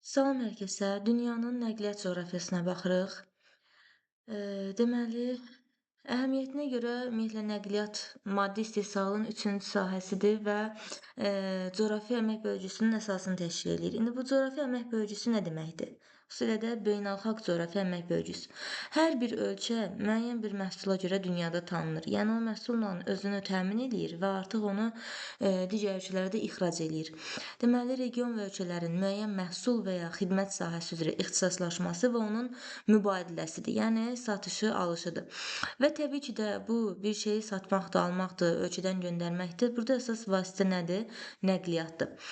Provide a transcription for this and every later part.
Salam hər kəsə. Dünyanın nəqliyyat coğrafiyasına baxırıq. Deməli, əhəmiyyətinə görə ümumiyyətlə nəqliyyat maddi istehsalın üçüncü sahəsidir və coğrafi əmək bölgüsünün əsasını təşkil eləyir. İndi bu coğrafi əmək bölgüsü nə deməkdir? Xüsusilə də beynəlxalq coğrafi əmək bölgüsü. Hər bir ölkə müəyyən bir məhsula görə dünyada tanınır. Yəni o məhsulla özünü təmin eləyir və artıq onu digər ölkələrə də ixrac eləyir. Deməli, region və ölkələrin müəyyən məhsul və ya xidmət sahəsi üzrə ixtisaslaşması və onun mübadiləsidir, yəni satışı, alışıdır. Və təbii ki də bu bir şeyi satmaqdır, almaqdır, ölkədən göndərməkdir. Burada əsas vasitə nədir? Nəqliyyatdır.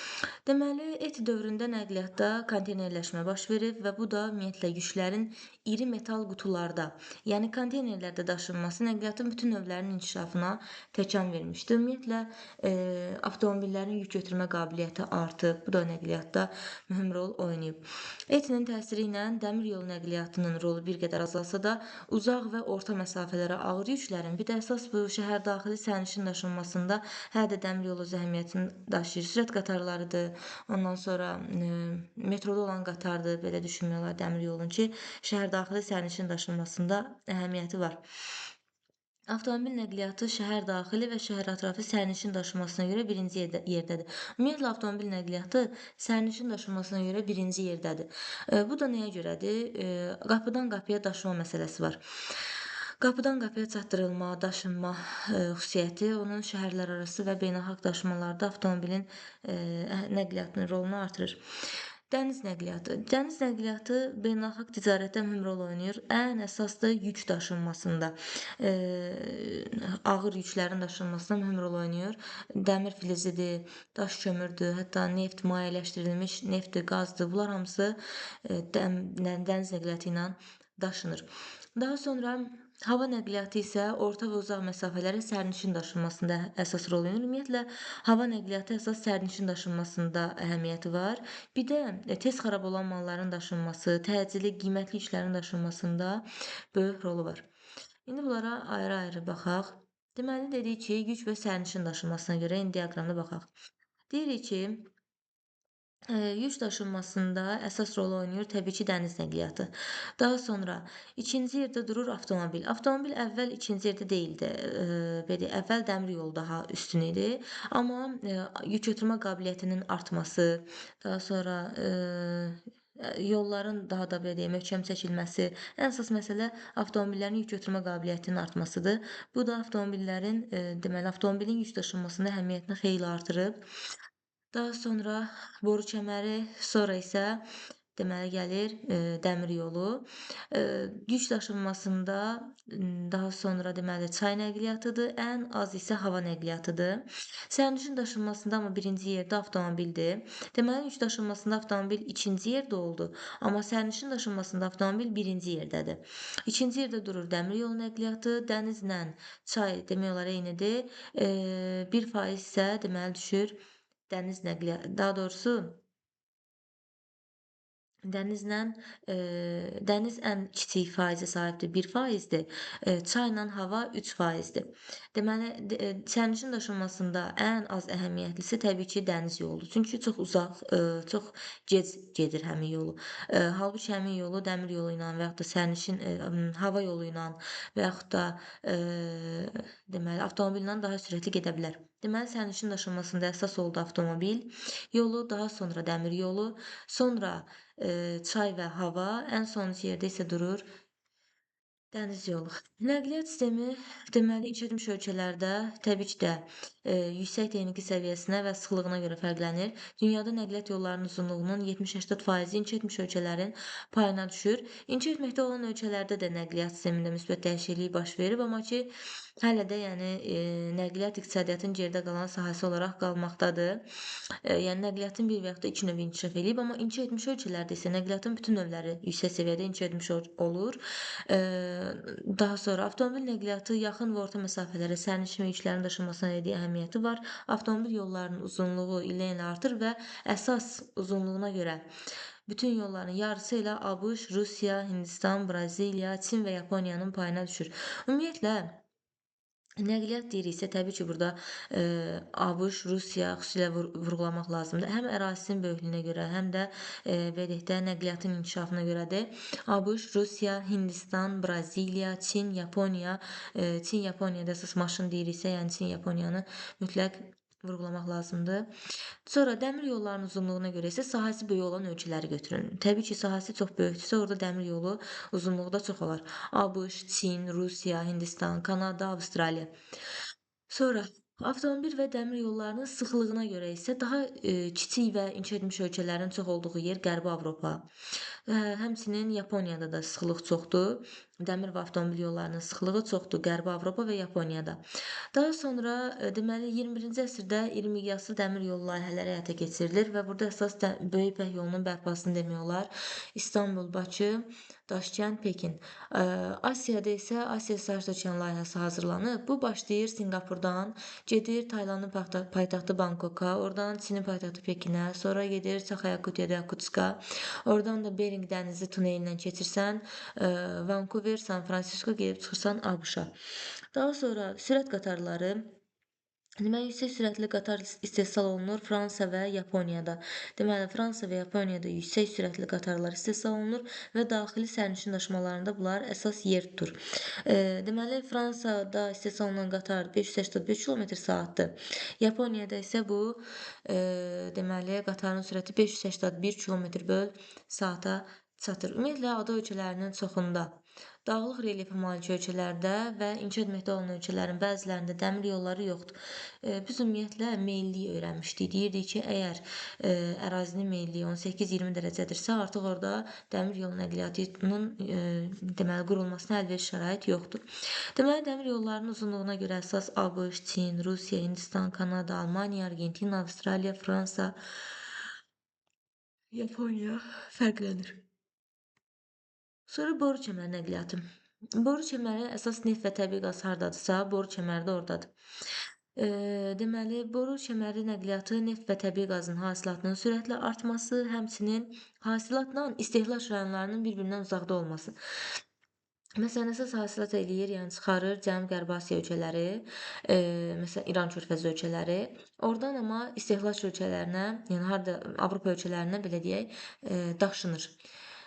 Deməli, et dövründə nəqliyyatda konteynerləşmə baş verib və bu da ümumiyyətlə yüklərin iri metal qutularda, yəni konteynerlərdə daşınması nəqliyyatın bütün növlərinin inkişafına təkan vermişdir. Ümumiyyətlə, avtomobillərin yük götürmə qabiliyyəti artıb, bu da nəqliyyatda mühüm rol oynayıb. ET-nin təsiri ilə dəmir yolu nəqliyyatının rolu bir qədər azalsa da, uzaq və orta məsafələrə ağır yüklərin, bir də əsas bu şəhərdaxili sərnişin daşınmasında hələ də dəmir yolu öz əhəmiyyətini daşıyır. Sürət qatarlarıdır, ondan sonra metroda olan qatardır, belə düşünmək olar dəmir yolun ki, şəhərdaxili sərnişin daşınmasında əhəmiyyəti var. Avtomobil nəqliyyatı şəhər daxili və şəhər ətrafı sərnişin daşımasına görə birinci yerdədir. Ümumiyyətlə, avtomobil nəqliyyatı sərnişin daşımasına görə birinci yerdədir. Bu da nəyə görədir? Qapıdan qapıya daşıma məsələsi var. Qapıdan qapıya çatdırılma, daşınma xüsusiyyəti onun şəhərlərarası və beynəlxalq daşımalarda avtomobilin nəqliyyatının rolunu artırır. Dəniz nəqliyyatı. Dəniz nəqliyyatı beynəlxalq ticarətdə mühüm rol oynayır. Ən əsas da yük daşınmasında, ağır yüklərin daşınmasında mühüm rol oynayır. Dəmir filizidir, daş kömürdür, hətta neft, mayeləşdirilmiş neftdir, qazdır. Bunlar hamısı dəniz nəqliyyatı ilə daşınır. Daha sonra hava nəqliyyatı isə orta və uzaq məsafələrə sərnişin daşınmasında əsas rol oynayır. Ümumiyyətlə, hava nəqliyyatı əsas sərnişin daşınmasında əhəmiyyəti var. Bir də tez xarab olan malların daşınması, təcili, qiymətli yüklərin daşınmasında böyük rolu var. İndi bunlara ayrı-ayrı baxaq. Deməli, dedik ki, yük və sərnişin daşınmasına görə indi diaqramda baxaq. Deyirik ki, yük daşınmasında əsas rol oynayır təbii ki, dəniz nəqliyyatı. Daha sonra ikinci yerdə durur avtomobil. Avtomobil əvvəl ikinci yerdə deyildi. Belə əvvəl dəmir yolu daha üstün idi. Amma yük götürmə qabiliyyətinin artması, daha sonra yolların daha da belə deyək, möhkəm çəkilməsi, ən əsas məsələ avtomobillərin yük götürmə qabiliyyətinin artmasıdır. Bu da deməli, avtomobilin yük daşınmasında əhəmiyyətini xeyli artırıb. Daha sonra boru kəməri, sonra isə deməli gəlir dəmir yolu. Yük daşınmasında daha sonra deməli çay nəqliyyatıdır, ən az isə hava nəqliyyatıdır. Sərnişin daşınmasında amma birinci yerdə avtomobildir. Deməli, yük daşınmasında avtomobil ikinci yerdə oldu, amma sərnişin daşınmasında avtomobil birinci yerdədir. İkinci yerdə durur dəmir yolu nəqliyyatı, dənizlə çay demək olar eynidir. 1% isə deməli düşür dəniz nəqliyyatı, daha doğrusu dənizlə dəniz ən kiçik faizə sahibdir, 1%dir. Çayla hava 3%dir. Deməli, sərnişin daşınmasında ən az əhəmiyyətlisi təbii ki, dəniz yoludur. Çünki çox uzaq, çox gec gedir həmin yolu. Halbuki həmin yolu dəmir yolu ilə və yaxud da hava yolu ilə və yaxud da deməli, avtomobillə daha sürətli gedə bilər. Deməli, sərnişin daşınmasında əsas oldu avtomobil yolu, daha sonra dəmir yolu, sonra çay və hava, ən sonuncu yerdə isə durur dəniz yolu. Nəqliyyat sistemi deməli inkişaf etmiş ölkələrdə təbii ki də yüksək texniki səviyyəsinə və sıxlığına görə fərqlənir. Dünyada nəqliyyat yollarının uzunluğunun 70-80% inkişaf etmiş ölkələrin payına düşür. İnkişaf etməkdə olan ölkələrdə də nəqliyyat sistemində müsbət dəyişiklik baş verib, amma ki hələ də yəni nəqliyyat iqtisadiyyatın geridə qalan sahəsi olaraq qalmaqdadır. Yəni nəqliyyatın bir və yaxud da iki növü inkişaf eləyib, amma inkişaf etmiş ölkələrdə isə nəqliyyatın bütün növləri yüksək səviyyədə inkişaf etmiş olur. Daha sonra avtomobil nəqliyyatı yaxın və orta məsafələrə sərnişin və yüklərin daşınmasına verdiyi əhəmiyyəti var. Avtomobil yollarının uzunluğu illə-ilə artır və əsas uzunluğuna görə bütün yolların yarısı ilə ABŞ, Rusiya, Hindistan, Braziliya, Çin və Yaponiyanın payına düşür. Ümumiyyətlə, Nəqliyyat deyiriksə, təbii ki, burada ABŞ, Rusiya xüsusilə vurğulamaq lazımdır. Həm ərazisinin böyüklüyünə görə, həm də belə deyək də, nəqliyyatın inkişafına görədir. ABŞ, Rusiya, Hindistan, Braziliya, Çin, Yaponiya. Çin, Yaponiyada əsas maşın deyiriksə, yəni Çin, Yaponiyanı mütləq vurğulamaq lazımdır. Sonra dəmir yollarının uzunluğuna görə isə sahəsi böyük olan ölkələri götürün. Təbii ki, sahəsi çox böyükdürsə, orada dəmir yolu uzunluğu da çox olar. ABŞ, Çin, Rusiya, Hindistan, Kanada, Avstraliya. Sonra avtomobil və dəmir yollarının sıxlığına görə isə daha kiçik və inkişaf etmiş ölkələrin çox olduğu yer Qərbi Avropa. Həmçinin Yaponiyada da sıxlıq çoxdur. Dəmir və avtomobil yollarının sıxlığı çoxdur Qərbi Avropa və Yaponiyada. Daha sonra deməli 21-ci əsrdə iri miqyaslı dəmir yolu layihələri həyata keçirilir və burada əsas böyük İpək yolunun bərpasını demək olar. İstanbul, Bakı, Daşkənd, Pekin. Asiyada isə Asiya Sahil Okean layihəsi hazırlanıb. Bu başlayır Sinqapurdan, gedir Taylandın paytaxtı Bankoka, oradan Çinin paytaxtı Pekinə, sonra gedir Çaxaya-Yakutiyada Yakutska, oradan da Bering dənizi tunelindən keçirsən, Vancouver, San Francisco gedib çıxırsan ABŞ-a. Daha sonra sürət qatarları. Deməli, yüksək sürətli qatar istehsal olunur Fransa və Yaponiyada. Deməli, Fransa və Yaponiyada yüksək sürətli qatarlar istehsal olunur və daxili sərnişin daşımalarında bunlar əsas yer tutur. Deməli, Fransada istehsal olunan qatar 585 km/saatdır. Yaponiyada isə bu deməli, qatarın sürəti 581 km/saata çatır. Ümumiyyətlə, ada ölkələrinin çoxunda dağlıq relyefə malik ölkələrdə və inkişaf etməkdə olan ölkələrin bəzilərində dəmir yolları yoxdur. Biz ümumiyyətlə meyilliyi öyrənmişdik. Deyirdik ki, əgər ərazinin meyilliyi 18-20 dərəcədirsə, artıq orada dəmir yolu nəqliyyatının deməli qurulmasına əlverişli şərait yoxdur. Deməli, dəmir yollarının uzunluğuna görə əsas ABŞ, Çin, Rusiya, Hindistan, Kanada, Almaniya, Argentina, Avstraliya, Fransa, Yaponiya fərqlənir. Sonra boru kəməri nəqliyyatı. Boru kəməri əsas neft və təbii qaz hardadırsa, boru kəməri də ordadır. Deməli, boru kəməri nəqliyyatı neft və təbii qazın hasilatının sürətlə artması, həmçinin hasilatla istehlak rayonlarının bir-birindən uzaqda olması. Məsələn, əsas hasilat eləyir, yəni çıxarır Cənubi-Qərbi Asiya ölkələri, məsələn, İran körfəzi ölkələri. Oradan amma istehlak ölkələrinə, yəni harda Avropa ölkələrinə belə deyək, daşınır.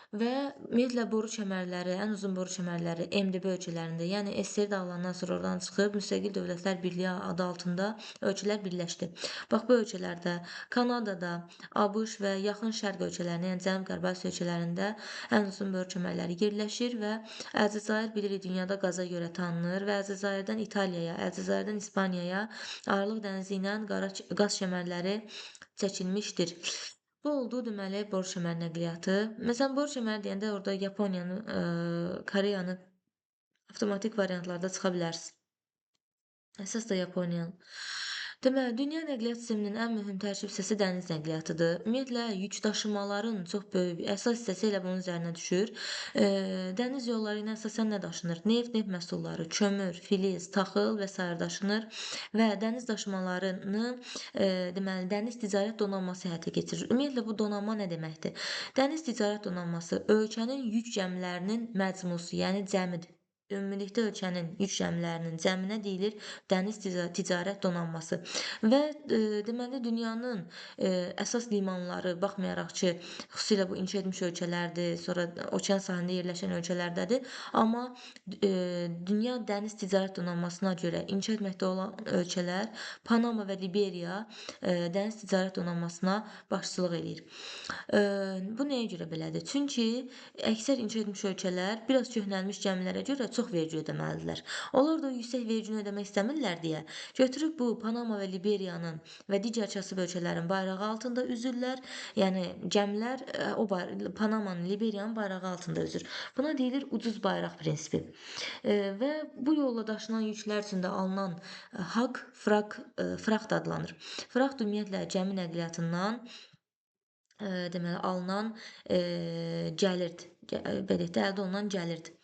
Və ümumiyyətlə boru kəmərləri, ən uzun boru kəmərləri MDB ölkələrində, yəni SSR dağılandan sonra oradan çıxıb Müstəqil Dövlətlər Birliyi adı altında ölkələr birləşdi. Bax, bu ölkələrdə, Kanadada, ABŞ və Yaxın Şərq ölkələrində, yəni Cənub-Qərbi Asiya ölkələrində ən uzun boru kəmərləri yerləşir və Əlcəzair bilirik dünyada qaza görə tanınır və Əlcəzairdən İtaliyaya, Əlcəzairdən İspaniyaya Aralıq dənizi ilə qaz kəmərləri çəkilmişdir. Bu oldu deməli boru kəməri nəqliyyatı. Məsələn, boru kəməri deyəndə orada Yaponiyanı, Koreyanı avtomatik variantlarda çıxa bilərsiniz. Əsas da Yaponiyanın. Deməli, dünya nəqliyyat sisteminin ən mühüm tərkib hissəsi dəniz nəqliyyatıdır. Ümumiyyətlə, yük daşımaların çox böyük əsas hissəsi elə bunun üzərinə düşür. Dəniz yolları ilə əsasən nə daşınır? Neft məhsulları, kömür, filiz, taxıl və sair daşınır və dəniz daşımalarını deməli, dəniz ticarət donanması həyata keçirir. Ümumiyyətlə, bu donanma nə deməkdir? Dəniz ticarət donanması ölkənin yük gəmilərinin məcmusu, yəni cəmidir. Ümumilikdə ölkənin yük gəmilərinin cəminə deyilir dəniz ticarət donanması. Və deməli dünyanın əsas limanları baxmayaraq ki, xüsusilə bu inkişaf etmiş ölkələrdir, sonra okean sahilində yerləşən ölkələrdədir, amma dünya dəniz ticarət donanmasına görə inkişaf etməkdə olan ölkələr Panama və Liberiya dəniz ticarət donanmasına başçılıq eləyir. Bu nəyə görə belədir? Çünki əksər inkişaf etmiş ölkələr biraz köhnəlmiş gəmilərə görə çox vergi ödəməlidirlər. Onlar da o yüksək vergini ödəmək istəmirlər deyə götürüb bu Panama və Liberiyanın və digər kasıb ölkələrin bayrağı altında üzürlər. Yəni gəmilər Panamanın, Liberiyanın bayrağı altında üzür. Buna deyilir ucuz bayraq prinsipi. Və bu yolla daşınan yüklər üçün də alınan haqq frakt adlanır. Frakt ümumiyyətlə gəmi nəqliyyatından deməli alınan gəlirdir. Belə də əldə olunan gəlirdir.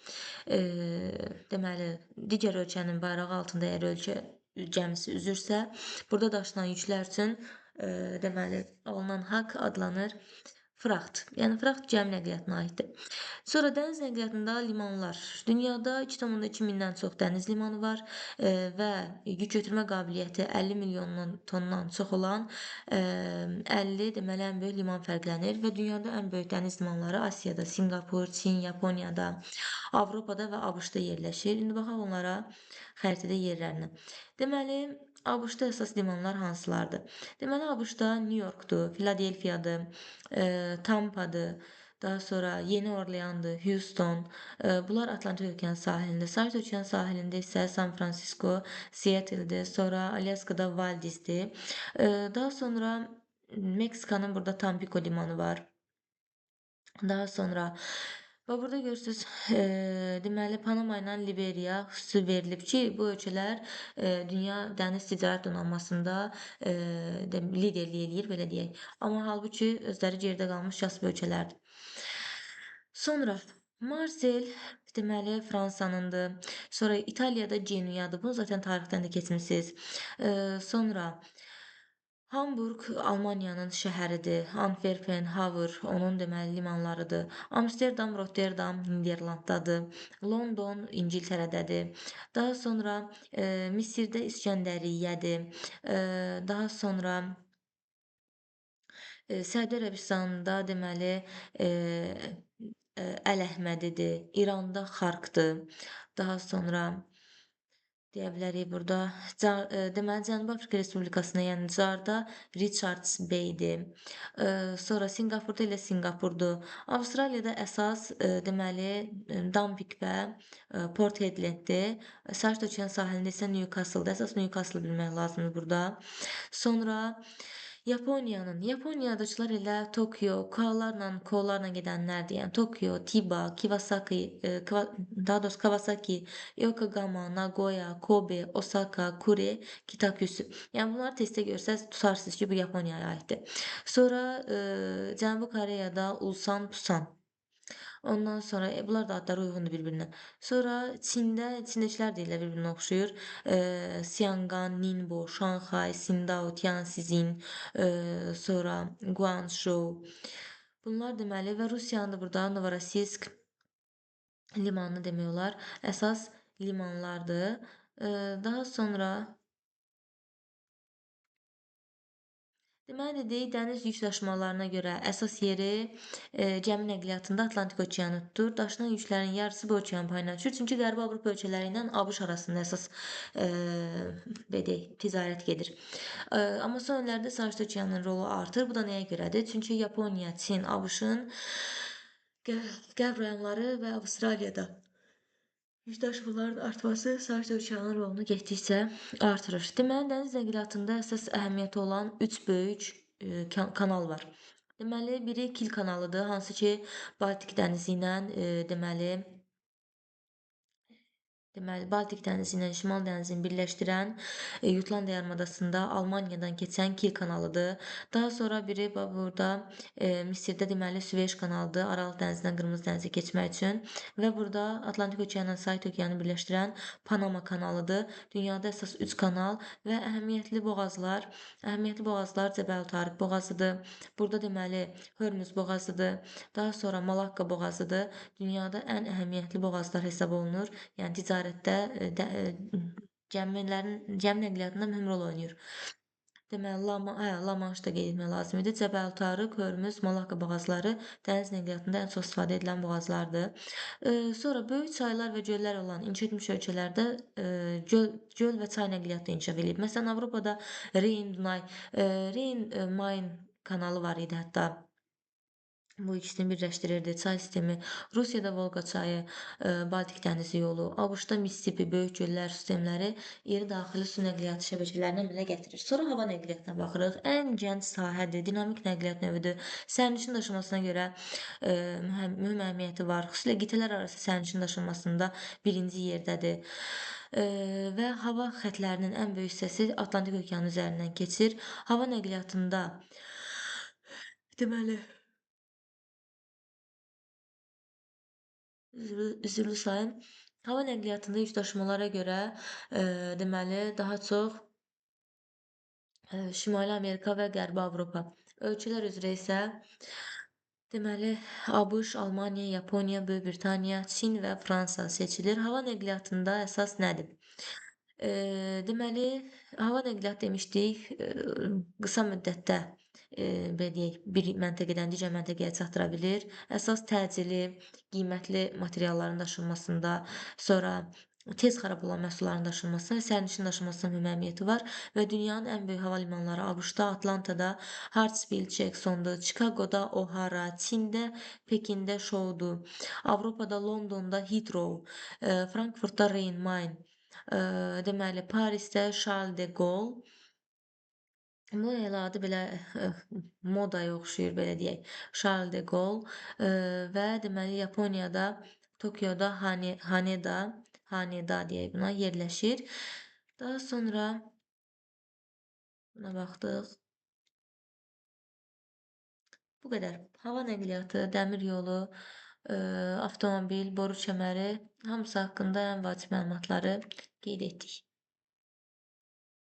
Deməli, digər ölkənin bayrağı altında əgər ölkə gəmisi üzürsə, burada daşınan yüklər üçün deməli alınan haqq adlanır Frakt. Yəni frakt gəmi nəqliyyatına aiddir. Sonra dəniz nəqliyyatında limanlar. Dünyada 2,2 mindən çox dəniz limanı var və yük götürmə qabiliyyəti 50 milyon tondan çox olan 50 deməli ən böyük liman fərqlənir və dünyada ən böyük dəniz limanları Asiyada, Sinqapur, Çin, Yaponiyada, Avropada və ABŞ-da yerləşir. İndi baxaq onlara xəritədə yerlərinə. Deməli, ABŞ-da əsas limanlar hansılardır? Deməli, ABŞ-da Nyu-Yorkdur, Filadelfiyadır, Tampadır, daha sonra Yeni Orleandır, Houston. Bunlar Atlantik Okeanı sahilində. Sakit Okean sahilində isə San Francisco, Seattle'dir. Sonra Alyaskada Valdisdir. Daha sonra Meksikanın burada Tampico limanı var. Daha sonra və burada görürsüz, deməli Panama ilə Liberiya xüsusi verilib ki, bu ölkələr dünya dəniz ticarət donanmasında liderlik eləyir, belə deyək. Amma halbuki özləri geridə qalmış kasıb ölkələrdir. Sonra Marsel deməli Fransanındır. Sonra İtaliyada Genuyadır. Bunu zaten tarixdən də keçmisiniz. Sonra Hamburq Almaniyanın şəhəridir. Antwerpen, Havr onun deməli limanlarıdır. Amsterdam, Rotterdam Niderlanddadır. London İngiltərədədir. Daha sonra Misirdə İskəndəriyyədir. Daha sonra Səudiyyə Ərəbistanında deməli Əl-Əhmədidir. İranda Xarkdır. Daha sonra deyə bilərik burada. Deməli, Cənubi Afrika Respublikasında, yəni Carda Richards Beydir. Sonra Sinqapurda ilə Sinqapurdur. Avstraliyada əsas deməli Dampik və Port Hedlanddir. Sakit Okean sahilində isə Newcastle-dır. Əsas Newcastle bilmək lazımdır burada. Sonra Yaponiyadakılar elə Tokyo, K-larla gedənlərdir. Yəni Tokyo, Tiba, Kawasaki, daha doğrusu Kawasaki, Yokohama, Nagoya, Kobe, Osaka, Kure, Kitakyushu. Yəni bunları testdə görsəz tutarsınız ki, bu Yaponiyaya aiddir. Sonra Cənubi Koreyada Ulsan, Pusan. Ondan sonra bunlar da adları uyğundur bir-birinə. Sonra Çindəkilər də elə bir-birinə oxşuyur. Siangan, Ningbo, Şanxay, Sindao, Tianjin, sonra Guangzhou. Bunlar deməli və Rusiyanın da burada Novorossiysk limanı demək olar əsas limanlardır. Daha sonra deməli dedik, dəniz yük daşımalarına görə əsas yeri gəmi nəqliyyatında Atlantik okeanı tutur. Daşınan yüklərin yarısı bu okean payına düşür. Çünki Qərbi Avropa ölkələri ilə ABŞ arasında əsas belə deyək, ticarət gedir. Amma son illərdə Sakit okeanın rolu artır. Bu da nəyə görədir? Çünki Yaponiya, Çin, ABŞ-ın qərb rayonları və Avstraliyada yük daşımaların artması Sakit okeanın rolunu getdikcə artırır. Deməli, dəniz nəqliyyatında əsas əhəmiyyəti olan 3 böyük kanal var. Deməli, biri Kil kanalıdır, hansı ki Baltik dənizi ilə deməli Baltik dənizi ilə Şimal dənizini birləşdirən Jutlandiya yarımadasında Almaniyadan keçən Kil kanalıdır. Daha sonra biri burada Misirdə deməli Süveyş kanalıdır, Aralıq dənizindən Qırmızı dənizə keçmək üçün və burada Atlantik okeanla Sakit okeanı birləşdirən Panama kanalıdır. Dünyada əsas 3 kanal və əhəmiyyətli boğazlar Cəbəl Tarıq boğazıdır. Burada deməli Hörmüz boğazıdır. Daha sonra Malakka boğazıdır. Dünyada ən əhəmiyyətli boğazlar hesab olunur. Yəni ticarətdə gəmi nəqliyyatında mühüm rol oynayır. Deməli, La-Manş da qeyd etmək lazım idi. Cəbəl Tarıq, Hörmüz, Malakka boğazları dəniz nəqliyyatında ən çox istifadə edilən boğazlardır. Sonra böyük çaylar və göllər olan inkişaf etmiş ölkələrdə göl və çay nəqliyyatı da inkişaf edib. Məsələn, Avropada Reyn-Main kanalı var idi hətta. Bu ikisini birləşdirirdi. Çay sistemi. Rusiyada Volqa çayı, Baltik dənizi yolu, ABŞ-da Missisipi, böyük göllər sistemləri iri daxili su nəqliyyatı şəbəkələrini əmələ gətirir. Sonra hava nəqliyyatına baxırıq. Ən gənc sahədir, dinamik nəqliyyat növüdür. Sərnişin daşımasına görə mühüm əhəmiyyəti var. Xüsusilə qitələr arası sərnişin daşınmasında birinci yerdədir. Və hava xətlərinin ən böyük hissəsi Atlantik okeanı üzərindən keçir. Hava nəqliyyatında deməli üzrlü sayın. Hava nəqliyyatında yük daşımalara görə deməli daha çox Şimali Amerika və Qərbi Avropa ölkələr üzrə isə Deməli, ABŞ, Almaniya, Yaponiya, Böyük Britaniya, Çin və Fransa seçilir. Hava nəqliyyatında əsas nədir? Deməli, hava nəqliyyat demişdik, qısa müddətdə, belə deyək, bir məntəqədən digər məntəqəyə çatdıra bilir. Əsas təcili, qiymətli materialların daşınmasında, sonra tez xarab olan məhsulların daşınmasında və sərnişin daşımasında mühüm əhəmiyyəti var və dünyanın ən böyük hava limanları ABŞ-da, Atlantada, Hartsfield, Jacksondur, Chicagoda, O'Hara, Çində, Pekində Şoudur, Avropada, Londonda Heathrow, Frankfurtda Rhein-Main, deməli, Parisdə Charles de Gaulle. Bu elə adı belə modaya oxşayır, belə deyək. Charles de Gaulle və deməli Yaponiyada Tokioda Haneda deyək buna yerləşir. Daha sonra buna baxdıq. Bu qədər. Hava nəqliyyatı, dəmir yolu, avtomobil, boru kəməri hamısı haqqında ən vacib məlumatları qeyd etdik.